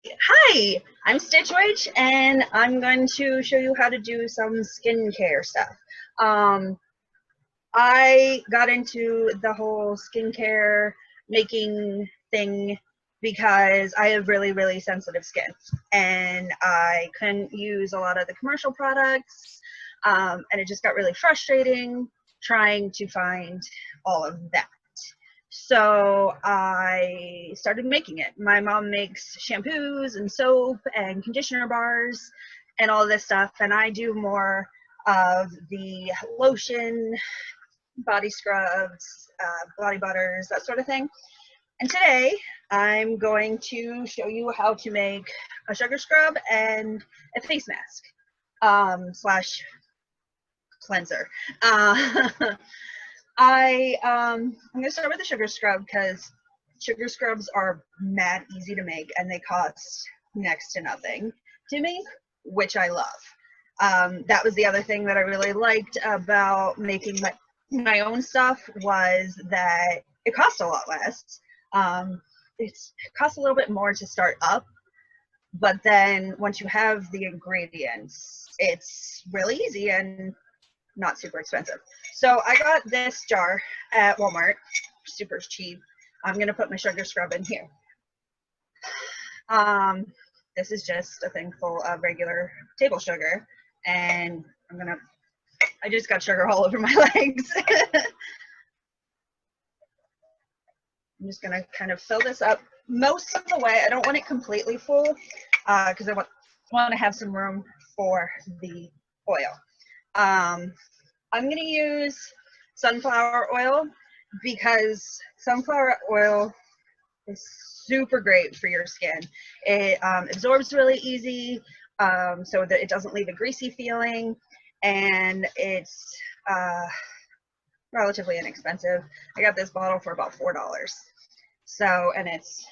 Hi, I'm Stitch Witch, and I'm going to show you how to do some skincare stuff. Um, I got into the whole skincare making thing because I have really, really sensitive skin, and I couldn't use a lot of the commercial products, and it just got really frustrating trying to find all of that. So I started making it. My mom makes shampoos and soap and conditioner bars and all this stuff, and I do more of the lotion, body scrubs, body butters, that sort of thing. And today I'm going to show you how to make a sugar scrub and a face mask slash cleanser. I'm gonna start with the sugar scrub because sugar scrubs are mad easy to make and they cost next to nothing to make, which I love. That was the other thing that I really liked about making my own stuff was that it cost a lot less. It costs a little bit more to start up, but then once you have the ingredients, it's really easy and not super expensive. So I got this jar at Walmart, super cheap. I'm gonna put my sugar scrub in here. This is just a thing full of regular table sugar, and I just got sugar all over my legs. I'm just gonna kind of fill this up most of the way. I don't want it completely full because I want to have some room for the oil. I'm going to use sunflower oil because sunflower oil is super great for your skin. It absorbs really easy so that it doesn't leave a greasy feeling, and it's relatively inexpensive. I got this bottle for about $4. So, and it's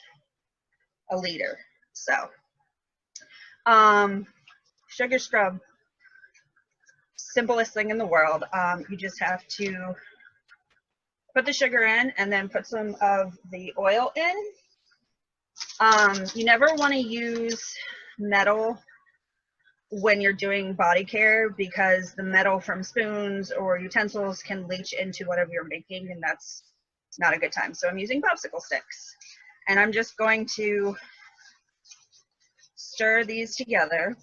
a liter. So, sugar scrub, simplest thing in the world. You just have to put the sugar in and then put some of the oil in. You never want to use metal when you're doing body care because the metal from spoons or utensils can leach into whatever you're making, and that's not a good time. So I'm using popsicle sticks, and I'm just going to stir these together.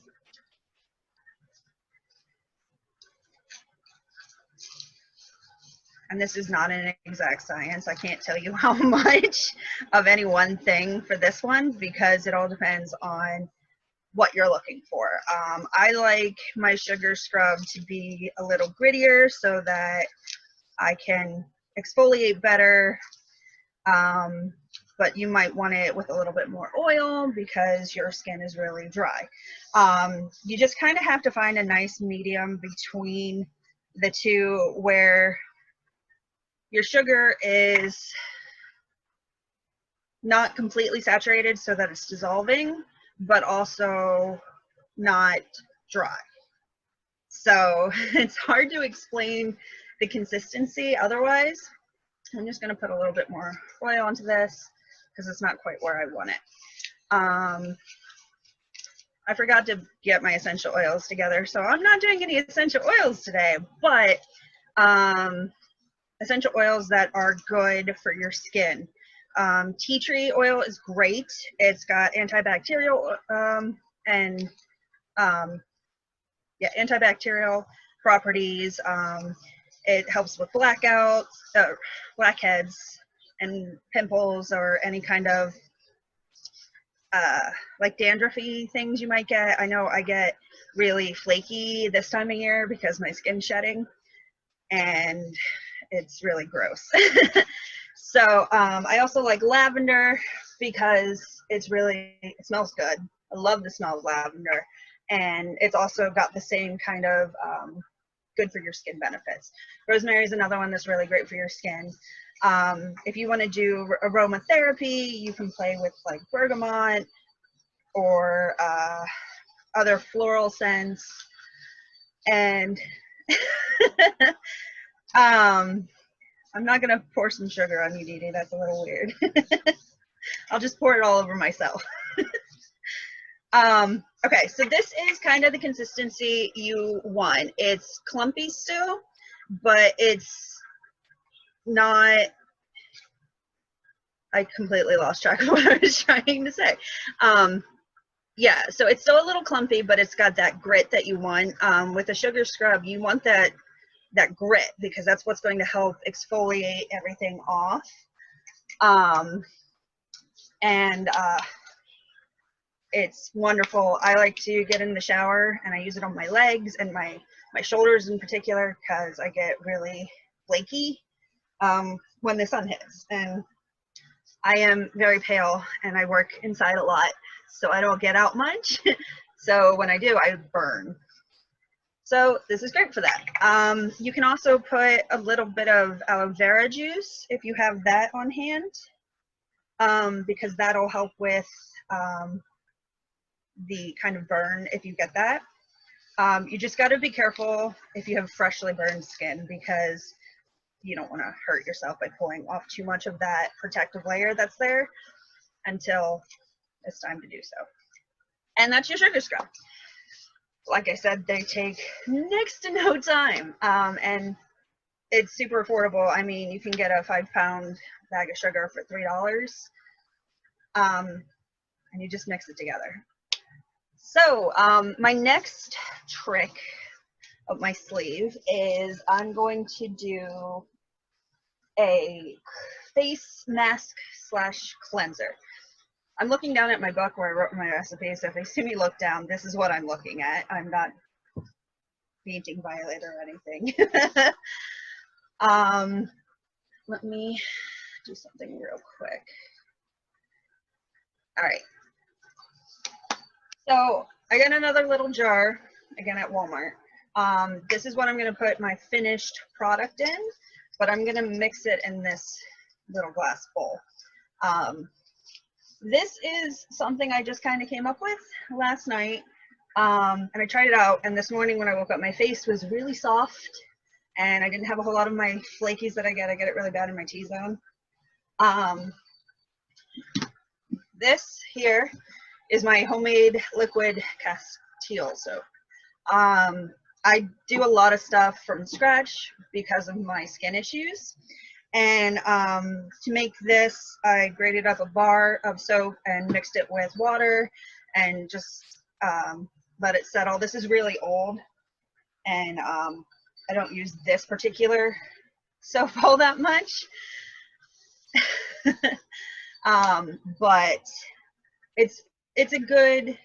And this is not an exact science. I can't tell you how much of any one thing for this one because it all depends on what you're looking for. I like my sugar scrub to be a little grittier so that I can exfoliate better, but you might want it with a little bit more oil because your skin is really dry. You just kind of have to find a nice medium between the two where your sugar is not completely saturated so that it's dissolving, but also not dry. So it's hard to explain the consistency otherwise. I'm just gonna put a little bit more oil onto this because it's not quite where I want it. I forgot to get my essential oils together, so I'm not doing any essential oils today, but essential oils that are good for your skin. Tea tree oil is great. It's got antibacterial and antibacterial properties. It helps with blackouts, blackheads, and pimples, or any kind of like dandruffy things you might get. I know I get really flaky this time of year because my skin's shedding, and it's really gross. So I also like lavender because it smells good. I love the smell of lavender, and it's also got the same kind of good for your skin benefits. Rosemary is another one that's really great for your skin. If you want to do aromatherapy, you can play with like bergamot or other floral scents. And I'm not gonna pour some sugar on you, Dee Dee. That's a little weird. I'll just pour it all over myself. Okay, so this is kind of the consistency you want. It's clumpy still, but it's not, I completely lost track of what I was trying to say. Yeah, so it's still a little clumpy, but it's got that grit that you want. With a sugar scrub, you want that grit because that's what's going to help exfoliate everything off. It's wonderful. I like to get in the shower and I use it on my legs and my shoulders in particular because I get really flaky when the sun hits. And I am very pale and I work inside a lot, so I don't get out much. So when I do, I burn. So this is great for that. You can also put a little bit of aloe vera juice if you have that on hand, because that'll help with the kind of burn if you get that. You just got to be careful if you have freshly burned skin because you don't want to hurt yourself by pulling off too much of that protective layer that's there until it's time to do so. And that's your sugar scrub. Like I said, they take next to no time, and it's super affordable. I mean, you can get a 5-pound bag of sugar for $3, and you just mix it together. So my next trick up my sleeve is I'm going to do a face mask / cleanser. I'm looking down at my book where I wrote my recipe, so if you see me look down, this is what I'm looking at. I'm not painting violator or anything. Let me do something real quick. All right. So I got another little jar, again at Walmart. This is what I'm going to put my finished product in, but I'm going to mix it in this little glass bowl. This is something I just kind of came up with last night, and I tried it out, and this morning when I woke up, my face was really soft, and I didn't have a whole lot of my flakies that I get it really bad in my T-zone. This here is my homemade liquid Castile soap. I do a lot of stuff from scratch because of my skin issues. And to make this, I grated up a bar of soap and mixed it with water and just let it settle. This is really old, and I don't use this particular soap all that much. But it's a good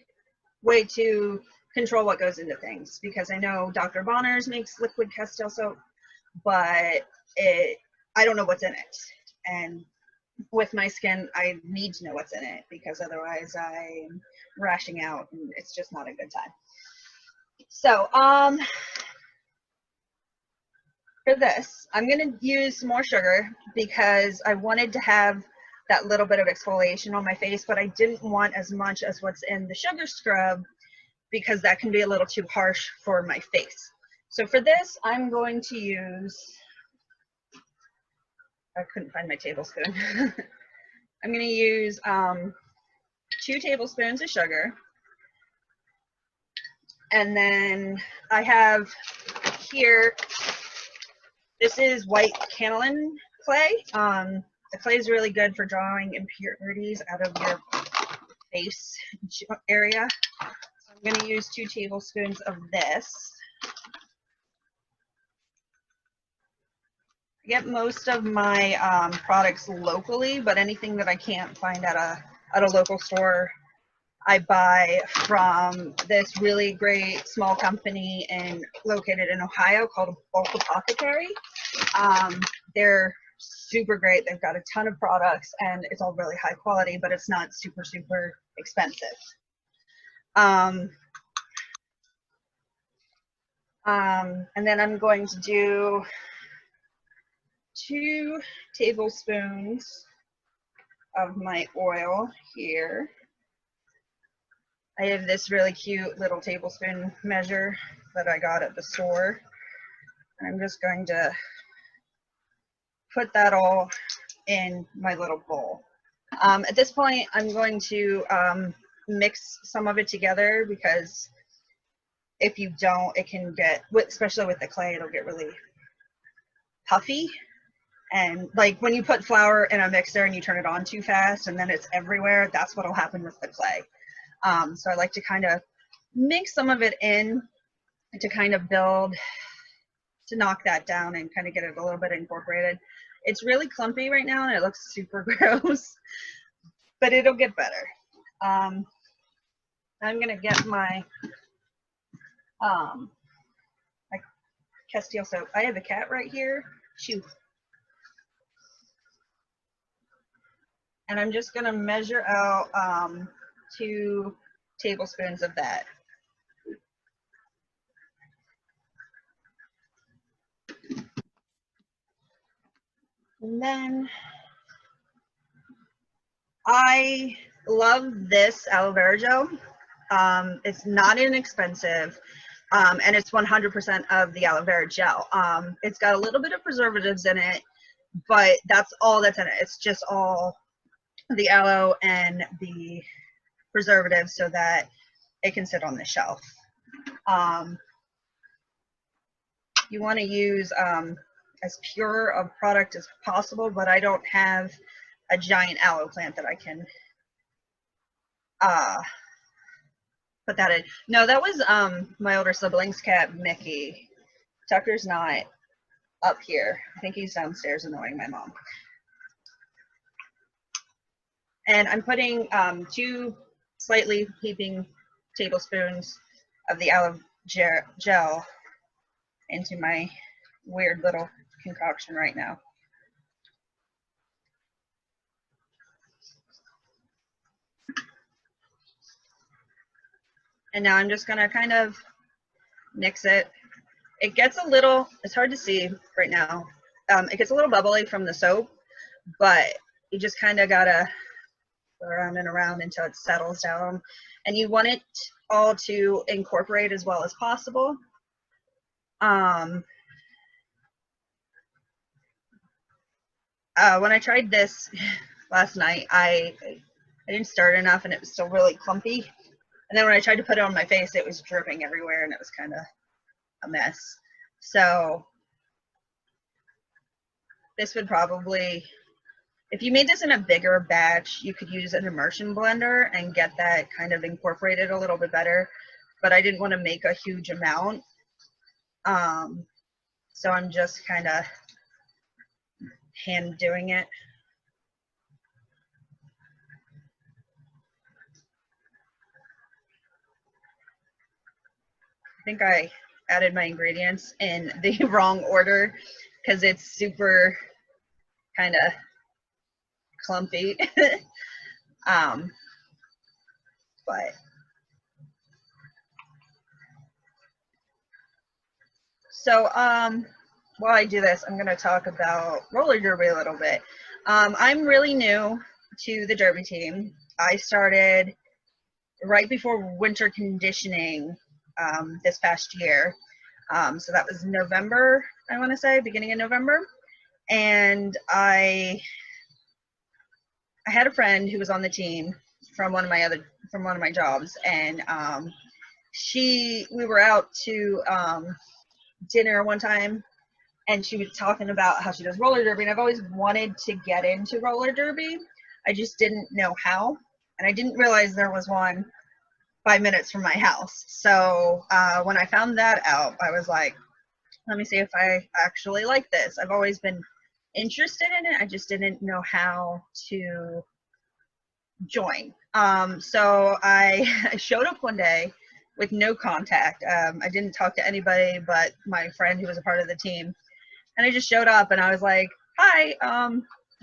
way to control what goes into things, because I know Dr. Bonner's makes liquid Castile soap, but I don't know what's in it. And with my skin, I need to know what's in it because otherwise I'm rashing out and it's just not a good time. So for this, I'm going to use some more sugar because I wanted to have that little bit of exfoliation on my face, but I didn't want as much as what's in the sugar scrub because that can be a little too harsh for my face. So for this, I'm going to use, I couldn't find my tablespoon. I'm going to use 2 tablespoons of sugar. And then I have here, this is white kaolin clay. The clay is really good for drawing impurities out of your face area. So I'm going to use 2 tablespoons of this. I get most of my products locally, but anything that I can't find at a local store, I buy from this really great small company located in Ohio called Bulk Apothecary. They're super great. They've got a ton of products and it's all really high quality, but it's not super, super expensive. And then I'm going to do 2 tablespoons of my oil here. I have this really cute little tablespoon measure that I got at the store. I'm just going to put that all in my little bowl. At this point, I'm going to mix some of it together, because if you don't, it can get, especially with the clay, it'll get really puffy. And like when you put flour in a mixer and you turn it on too fast and then it's everywhere, that's what'll happen with the clay. So I like to kind of mix some of it in to kind of build, to knock that down and kind of get it a little bit incorporated. It's really clumpy right now and it looks super gross, but it'll get better. I'm gonna get my Castile soap. I have a cat right here. Shoo. And I'm just gonna measure out 2 tablespoons of that. And then I love this aloe vera gel. It's not inexpensive, and it's 100% of the aloe vera gel. It's got a little bit of preservatives in it, but that's all that's in it. It's just all the aloe and the preservatives so that it can sit on the shelf. You want to use as pure a product as possible, but I don't have a giant aloe plant that I can put that in. No, that was my older sibling's cat, Mickey. Tucker's not up here. I think he's downstairs annoying my mom. And I'm putting 2 slightly heaping tablespoons of the aloe gel into my weird little concoction right now. And now I'm just gonna kind of mix it. It gets a little, it's hard to see right now. It gets a little bubbly from the soap, but you just kind of gotta go around and around until it settles down. And you want it all to incorporate as well as possible. When I tried this last night, I didn't stir it enough and it was still really clumpy. And then when I tried to put it on my face, it was dripping everywhere and it was kind of a mess. So this would probably, if you made this in a bigger batch, you could use an immersion blender and get that kind of incorporated a little bit better. But I didn't want to make a huge amount. So I'm just kind of hand doing it. I think I added my ingredients in the wrong order because it's super kind of clumpy. But so while I do this, I'm going to talk about roller derby a little bit. I'm really new to the derby team. I started right before winter conditioning this past year. So that was November, I want to say, beginning of November. And I had a friend who was on the team from one of my jobs, and we were out to dinner one time, and she was talking about how she does roller derby, and I've always wanted to get into roller derby. I just didn't know how, and I didn't realize there was one 5 minutes from my house. So when I found that out, I was like, let me see if I actually like this. I've always been interested in it. I just didn't know how to join. So I showed up one day with no contact. I didn't talk to anybody but my friend who was a part of the team. And I just showed up and I was like, hi, I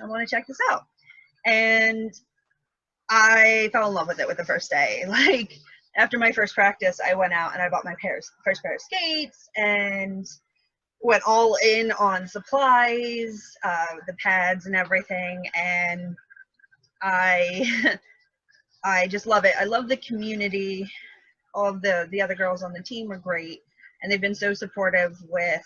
want to check this out. And I fell in love with it with the first day. Like, after my first practice, I went out and I bought my first pair of skates and went all in on supplies, the pads and everything. And I just love it. I love the community. All of the other girls on the team were great. And they've been so supportive with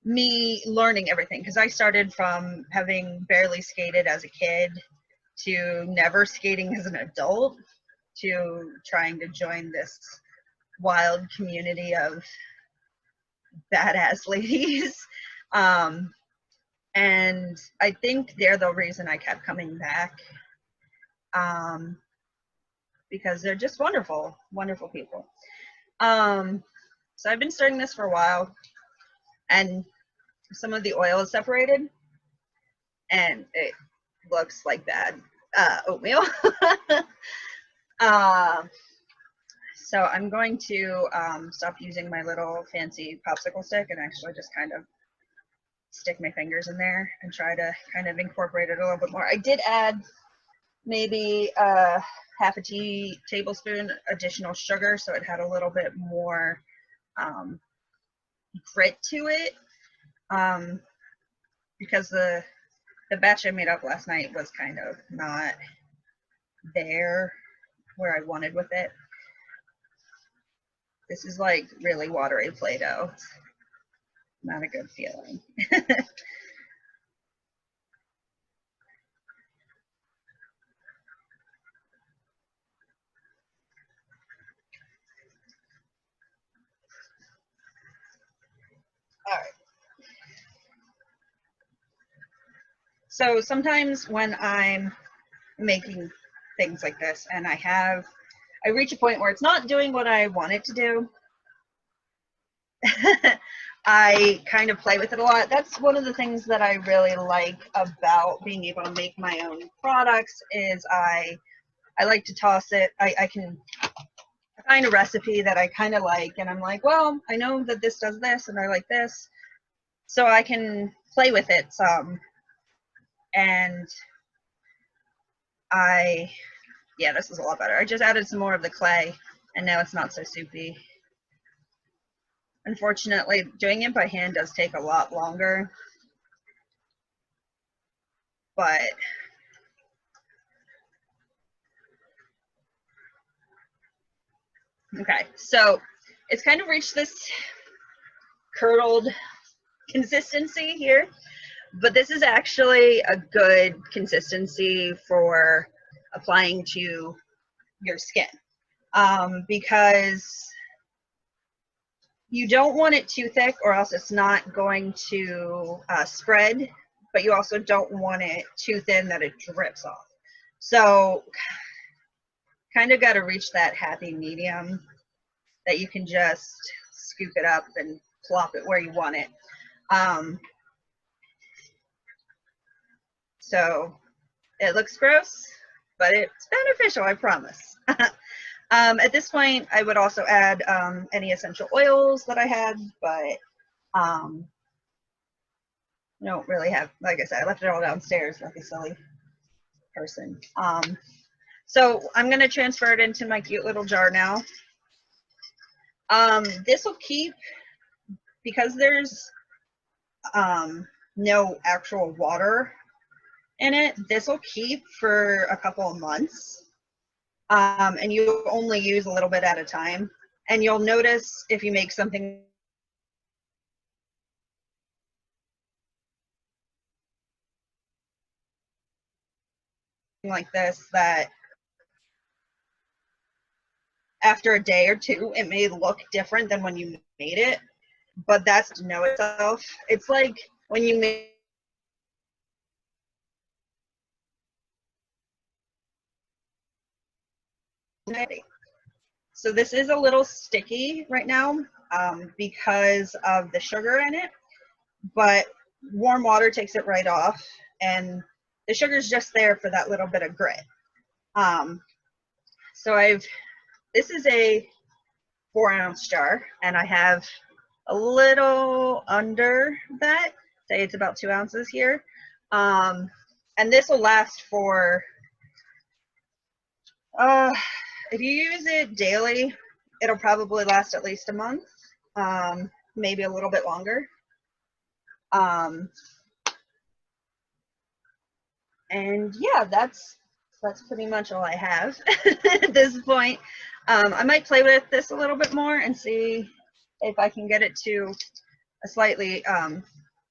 me learning everything. Because I started from having barely skated as a kid to never skating as an adult to trying to join this wild community of badass ladies. And I think they're the reason I kept coming back, because they're just wonderful, wonderful people. So I've been stirring this for a while, and some of the oil is separated, and it looks like bad oatmeal. So I'm going to stop using my little fancy popsicle stick and actually just kind of stick my fingers in there and try to kind of incorporate it a little bit more. I did add maybe half a tablespoon additional sugar, so it had a little bit more grit to it, because the batch I made up last night was kind of not there where I wanted with it. This is like really watery Play-Doh. Not a good feeling. All right. So sometimes when I'm making things like this and I reach a point where it's not doing what I want it to do, I kind of play with it a lot. That's one of the things that I really like about being able to make my own products is I like to toss it. I can find a recipe that I kind of like, and I'm like, well, I know that this does this and I like this, so I can play with it some. And yeah, this is a lot better. I just added some more of the clay, and now it's not so soupy. Unfortunately, doing it by hand does take a lot longer, but okay, so it's kind of reached this curdled consistency here, but this is actually a good consistency for applying to your skin, because you don't want it too thick or else it's not going to spread, but you also don't want it too thin that it drips off. So kind of got to reach that happy medium that you can just scoop it up and plop it where you want it. So it looks gross, but it's beneficial, I promise. At this point, I would also add any essential oils that I had, but don't really have, like I said, I left it all downstairs like a silly person. So I'm going to transfer it into my cute little jar now. This will keep, because there's no actual water in it, this will keep for a couple of months. And you only use a little bit at a time. And you'll notice if you make something like this, that after a day or two, it may look different than when you made it, but that's to know itself. It's like when you make so this is a little sticky right now because of the sugar in it, but warm water takes it right off, and the sugar's just there for that little bit of grit. So this is a 4-ounce jar, and I have a little under that, say it's about 2 ounces here, and this will last for if you use it daily, it'll probably last at least a month, maybe a little bit longer. And yeah, that's pretty much all I have at this point. I might play with this a little bit more and see if I can get it to a slightly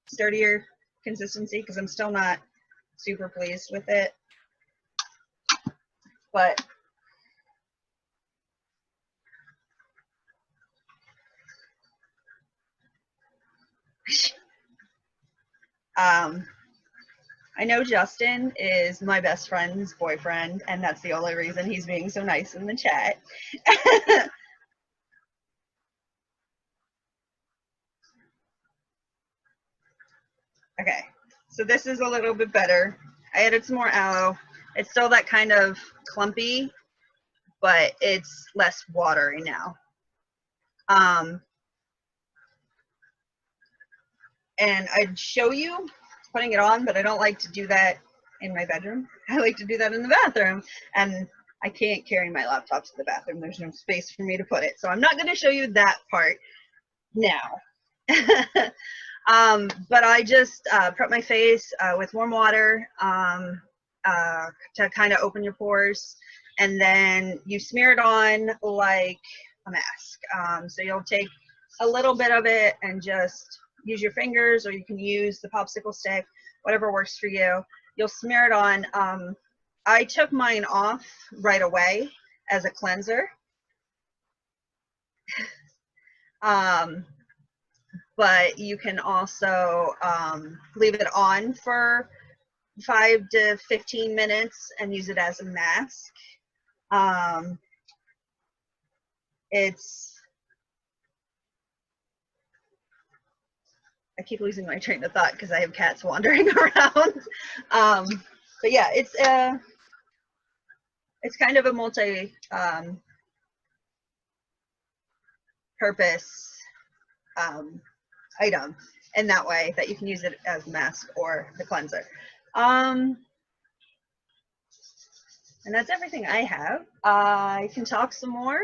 sturdier consistency, because I'm still not super pleased with it. But I know Justin is my best friend's boyfriend, and that's the only reason he's being so nice in the chat. Okay, so this is a little bit better. I added some more aloe. It's still that kind of clumpy, but it's less watery now. And I'd show you putting it on, but I don't like to do that in my bedroom. I like to do that in the bathroom, and I can't carry my laptop to the bathroom. There's no space for me to put it. So I'm not going to show you that part now. But I just prep my face with warm water to kind of open your pores, and then you smear it on like a mask. So you'll take a little bit of it and just use your fingers, or you can use the popsicle stick, whatever works for you. You'll smear it on. I took mine off right away as a cleanser. But you can also leave it on for 5 to 15 minutes and use it as a mask. I keep losing my train of thought because I have cats wandering around. But yeah, it's kind of a multi purpose item in that way, that you can use it as a mask or the cleanser. And that's everything I have. I can talk some more.